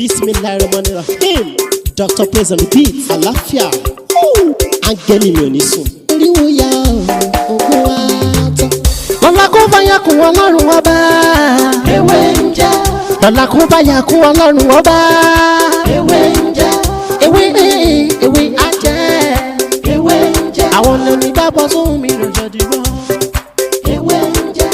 Bismillahirrahmanirrahim. Dr. Praise on the beat. Àlàáfíà. Áńgẹ́lì mi ò ní sùn. Oríwo ya ogun wa tán. Lọ́la kó bá yà kún Ọlọ́run ọba. Ewé ń jẹ́. Lọ́la kó bá yà kún Ọlọ́run ọba. Ewé ń jẹ́. Ewé á jẹ́. Ewé ń jẹ́. Àwọn ọ̀nà ìgbàgbọ́ sóhun mi lọ́jọ́ dìbò. Ewé ń jẹ́.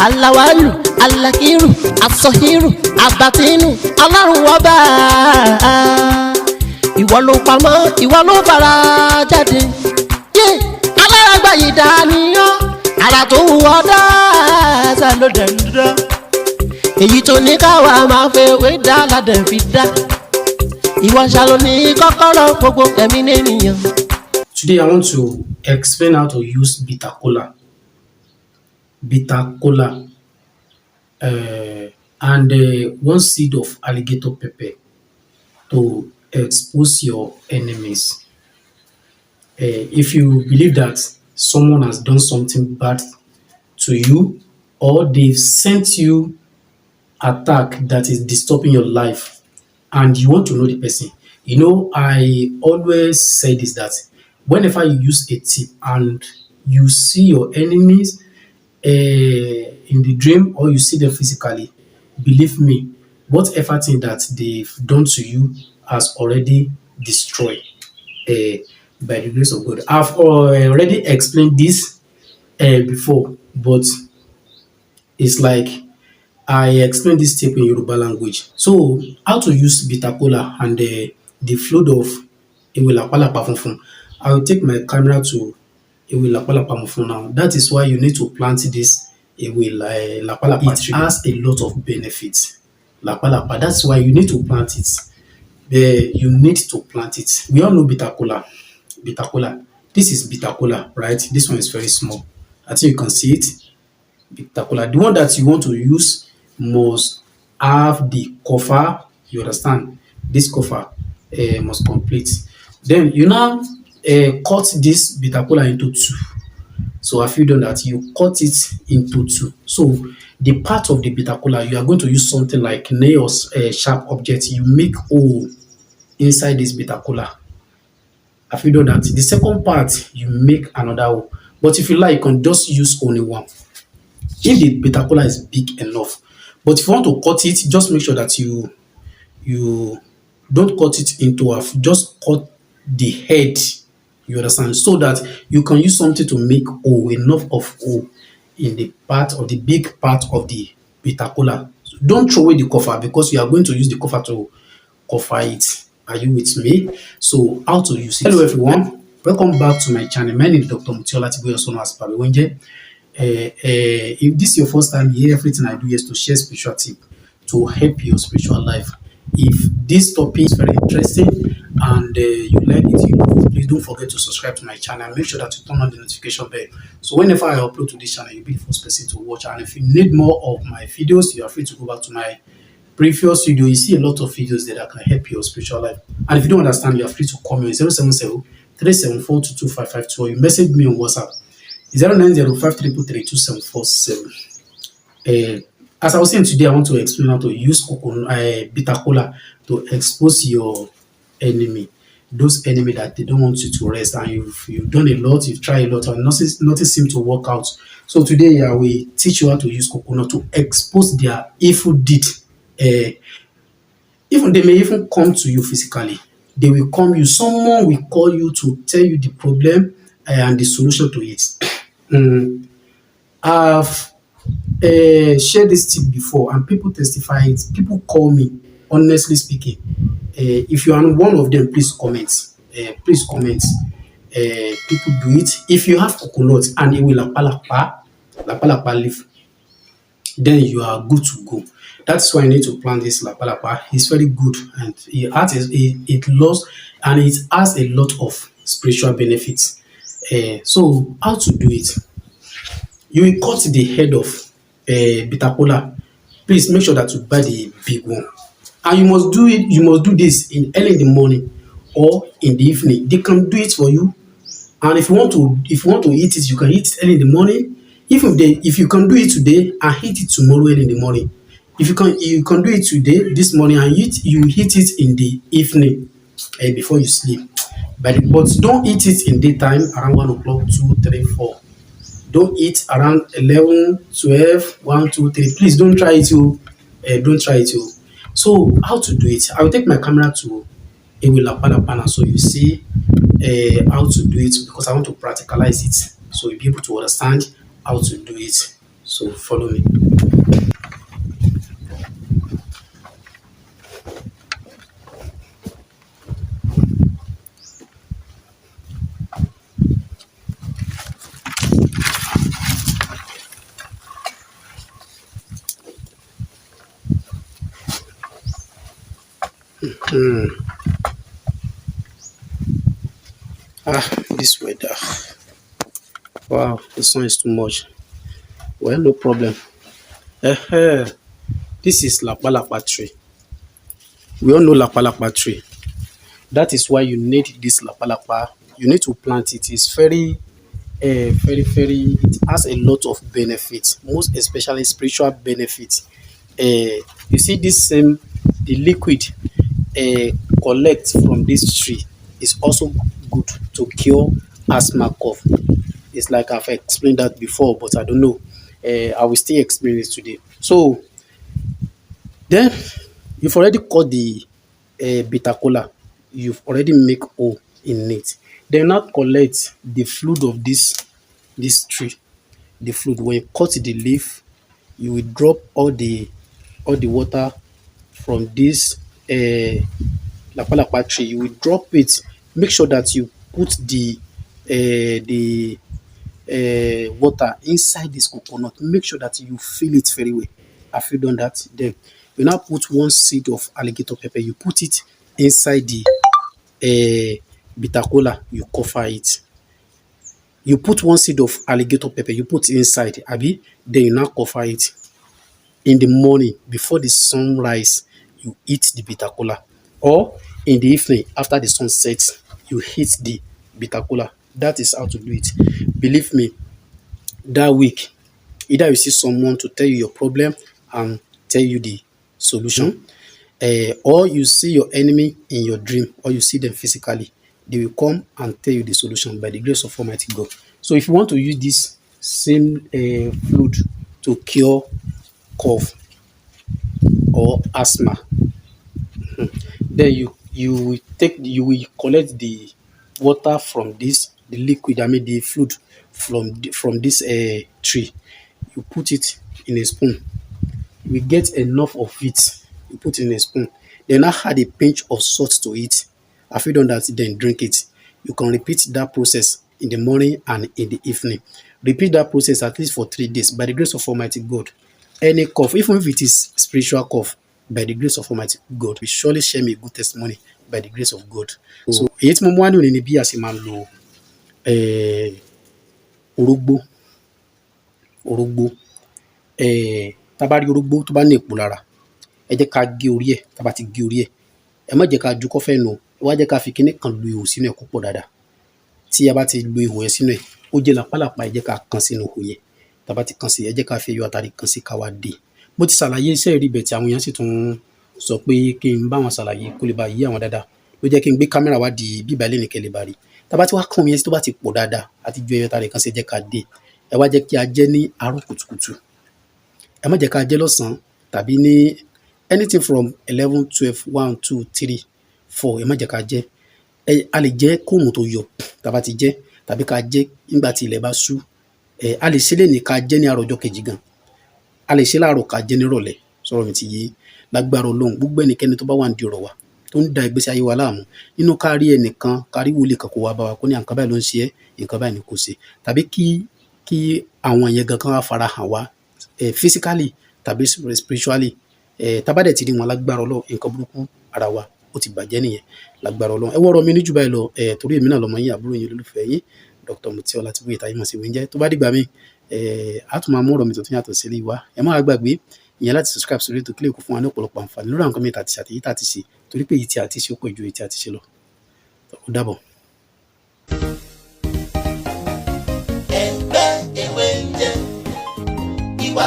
Alawalu, alakiru, asohiru, abatinu, Ọlọ́run ọba. Ìwọ ló pamọ́, ìwọ ló fara jáde. Aláràgbà yìí dàníyàn, ara tó wù ọ́ dáadáa ló dẹ̀ ń dá. Èyí tó ní káwa máa fẹ́ wé dá ládẹ̀ fi dá. Ìwọ ṣàlò ní kọ́kọ́rọ́ gbogbo ẹ̀mí nìyẹn. Today I want to explain how to use bitter kola. Bitter kola and 1 seed of alligator pepper to expose your enemies. If you believe that someone has done something bad to you or they've sent you attack that is disturbing your life and you want to know the person, you know, I always say this, that whenever you use a tip and you see your enemies in the dream or you see them physically, believe me, whatever thing that they've done to you has already destroyed by the grace of God. I've already explained this before, but it's like I explained this tip in Yoruba language. So how to use bitter kola and the fluid of Ewelapalapa funfun. I will take my camera to Ewelapalapa funfun now. That is why you need to plant this Ewelapalapa. It has a lot of benefits. Lapalapa. That's why you need to plant it. You need to plant it. We all know bitter kola. Bitter kola. This is bitter kola, right? This one is very small. I think you can see it. Bitter kola. The one that you want to use must have the cover. You understand? This cover must complete. Then you now cut this bitter kola into two. So after you done that, you cut it into two. So the part of the bitter kola, you are going to use something like nails, sharp object. You make hole inside this bitter kola. After you done that, the second part, you make another hole. But if you like, you can just use only one. If the bitter kola is big enough. But if you want to cut it, just make sure that you don't cut it into half. Just cut the head. You understand? So that you can use something to make hole, enough of hole in the part of the big part of the bitter kola. So don't throw away the cover because you are going to use the cover to cover it. Are you with me? So how to use it? Hello everyone, welcome back to my channel. My name is Dr. Mutiola Tiboye, also known as Pabiwenje. If this is your first time here, everything I do is to share spiritual tip to help your spiritual life. If this topic is very interesting and you like it, you love it, please don't forget to subscribe to my channel. Make sure that you turn on the notification bell. So whenever I upload to this channel, you'll be the first person to watch. And if you need more of my videos, you are free to go back to my previous video. You see a lot of videos there that can help your spiritual life. And if you don't understand, you are free to call me on 077 374 22552 or you message me on WhatsApp 0905 as I was saying today, I want to explain how to use bitter kola to expose your enemy. Those enemy that they don't want you to rest, and you've done a lot, you've tried a lot, and nothing seems to work out. So today I will teach you how to use coconut to expose their evil deed. Even they may even come to you physically. They will come you. Someone will call you to tell you the problem and the solution to it. I've shared this tip before and people testify it. People call me, honestly speaking. If you are one of them, please comment. Please comment. People do it. If you have coconut and it will lapalapa leaf, then you are good to go. That's why I need to plant this lapalapa. It's very good and it has a lot of spiritual benefits. So how to do it? You will cut the head of bitter kola. Please make sure that you buy the big one, and you must do this early in the morning or in the evening. They can do it for you And if you want to eat it, you can eat it early in the morning. If you can do it today and eat it tomorrow early in the morning. If you can do it today, this morning, and eat it in the evening, before you sleep. But don't eat it in daytime around 1 o'clock, 2, 3, 4. Don't eat around 11, 12, 1, 2, 3. Please don't try it. Don't try it. So how to do it? I will take my camera to Ewe Lapalapana so you see how to do it, because I want to practicalize it so you'll be able to understand how to do it. So follow me. This weather. Wow, the sun is too much. Well, no problem. This is Lapalapa tree. We all know Lapalapa tree. That is why you need this Lapalapa. You need to plant it. It's very, it has a lot of benefits, most especially spiritual benefits. You see the liquid collect from this tree is also good to cure asthma cough. It's like I've explained that before, but I don't know. I will still explain it today. So then you've already cut the bitter kola. You've already make hole in it. Then now collect the fluid of this tree. The fluid. When you cut the leaf, you will drop all the water from this lapalapa tree. You will drop it. Make sure that you put the water inside this coconut. Make sure that you fill it very well. Have you done that? Then you now put one seed of alligator pepper. You put it inside the bitter kola. You cover it. You put one seed of alligator pepper. You put inside, abi. Then you now cover it. In the morning, before the sun rise, you eat the bitter kola. Or in the evening, after the sun sets, you eat the bitter kola. That is how to do it. Believe me, that week, either you see someone to tell you your problem and tell you the solution, or you see your enemy in your dream, or you see them physically, they will come and tell you the solution by the grace of Almighty God. So if you want to use this same fluid to cure cough or asthma, then you will collect the water from the liquid, I mean the fluid from this tree. You put it in a spoon. You will get enough of it. You put it in a spoon. Then now add a pinch of salt to it. After you done that, then drink it. You can repeat that process in the morning and in the evening. Repeat that process at least for 3 days. By the grace of Almighty God, any cough, even if it is spiritual cough, by the grace of Almighty God, we surely share me a good testimony by the grace of God. So, èyí tí mo mú wá ní òní ni bí a ṣe máa ń lo orógbó. Tá bá rí orógbó tó bá ní èpo lára, ẹ jẹ́ ká gé orí ẹ̀. Tá bá ti gé orí ẹ̀, ẹ má jẹ́ ká ju kọ́fẹ́ nù. Ẹ wá jẹ́ ká fi kíní kan lu ihò sínú ẹ̀ kó pọ̀ dáadáa. Tí a bá ti lu ihò yẹn sínú ẹ̀, ó jẹ́ làpálàpá, ẹ jẹ́ ká kan sínú ihò yẹn. Tá bá ti kan sí, ẹ jẹ́ ká fi ẹyọ àtàrí kan sí ká wá dè. Mo ti ṣàlàyé iṣẹ́ ìrí ibẹ̀ tí àwọn èèyàn sì tún sọ pé kí n bá wọn ṣàlàyé kó lè bá yé àwọn dáadáa. Ló jẹ́ kí n gbé kámẹ́rà wá di bíbá ilé nìkẹ́ lè bá rí. Tá bá ti wá kan omi yẹn tó bá ti pọ̀ dáadáa, àti ju ẹyọ àtàrí kan sí, ẹ jẹ́ ká dè. Ẹ wá jẹ́ kí a jẹ ní àárọ̀ kùtùkùtù. Ẹ má jẹ́ ká jẹ lọ́sàn-án tàbí ní anything from 11, 12, 1, 2, 3, 4. Ẹ má jẹ́ ká jẹ. A lè jẹ kóòmù tó yọ tá bá ti jẹ, tàbí ká jẹ nígbà tí ilẹ̀ bá ṣú. A lè ṣe lénìí ká jẹ ní àárọ̀ ọjọ́ kejì gan. A lè ṣe láàárọ̀ ká jẹ ní ìrọ̀lẹ́. Sọ̀rọ̀ mi ti yé. Lágbára Ọlọ́run, gbogbo ẹnikẹ́ni tó bá wà nídìí ọ̀rọ̀ wa, tó ń da ìgbésí ayé wa láàmú, nínú ká rí ẹnìkan, ká rí wòlíì kan kó wá bá wa kó ní nǹkan báyìí ló ń ṣe ẹ́, nǹkan báyìí ni kò ṣe. Tàbí kí àwọn yẹn gan kan wá fara hàn wá physically tàbí spiritually. Tá bá dẹ̀ ti rí wọn, lágbára Ọlọ́run, nǹkan burúkú ara wa ó ti bàjẹ́ nìyẹn. Lágbára Ọlọ́run. Ẹ wọ́rọ̀ mi ní jù báyìí lọ, torí èmi náà lọmọ yín, àbúrò yín, olólùfẹ́ yín, Dr. Mutiu Ọlátìbóyè táyé mọ̀ sí mi ń jẹ́. Tó bá dìgbà míì, a tún máa mú ọ̀rọ̀ mi tuntun yàtọ̀ sí eléyìí wá. Ẹ má wá gbàgbé ìyẹn láti subscribe sórí ètò kílíkù fún wa ní ọ̀pọ̀lọpọ̀ àǹfààní lórí àwọn nǹkan mìíràn àti èyí tá ti ṣe, torí pé èyí tí a ti ṣe ó pọ̀ ju èyí tí a ti ṣe lọ. Ó dàbọ̀.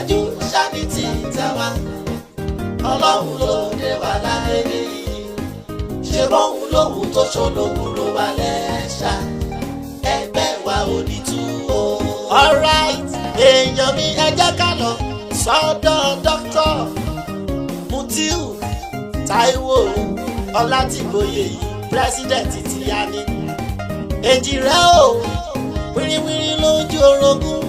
iwájú ṣáni tí tẹ́wà ọlọ́run ló dé wà láyé nìyí ṣe bóun lóhun tó ṣológun ló wà lẹ́ṣà ẹgbẹ́ wa ò ní tú o. alright èèyàn mi ẹ jẹ́ ká lọ sọ́dọ̀ dókítà Mutiu Táíwò Ọlátìgbóyè yìí pírẹsidẹ̀ntì ti yá ni èjì rẹ̀ o wíríwírí lójú orogún